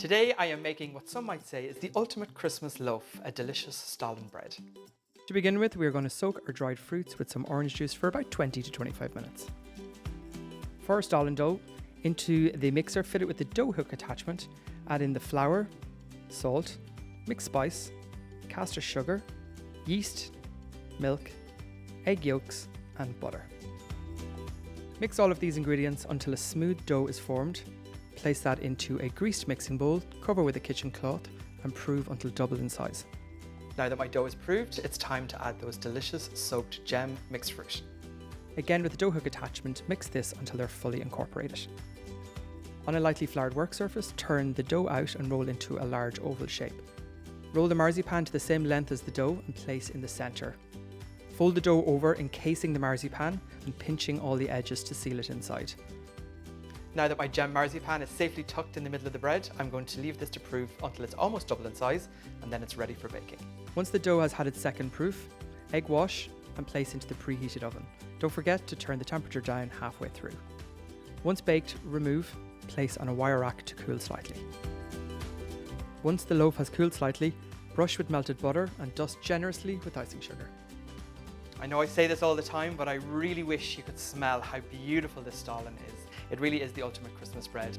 Today I am making what some might say is the ultimate Christmas loaf, a delicious Stollen bread. To begin with, we are going to soak our dried fruits with some orange juice for about 20 to 25 minutes. For our Stollen dough, into the mixer, fill it with the dough hook attachment, add in the flour, salt, mixed spice, caster sugar, yeast, milk, egg yolks and butter. Mix all of these ingredients until a smooth dough is formed. Place that into a greased mixing bowl, cover with a kitchen cloth and prove until double in size. Now that my dough is proved, it's time to add those delicious soaked gem mixed fruit. Again, with the dough hook attachment, mix this until they're fully incorporated. On a lightly floured work surface, turn the dough out and roll into a large oval shape. Roll the marzipan to the same length as the dough and place in the centre. Fold the dough over, encasing the marzipan and pinching all the edges to seal it inside. Now that my gem marzipan is safely tucked in the middle of the bread, I'm going to leave this to proof until it's almost double in size, and then it's ready for baking. Once the dough has had its second proof, egg wash and place into the preheated oven. Don't forget to turn the temperature down halfway through. Once baked, remove, place on a wire rack to cool slightly. Once the loaf has cooled slightly, brush with melted butter and dust generously with icing sugar. I know I say this all the time, but I really wish you could smell how beautiful this Stollen is. It really is the ultimate Christmas bread.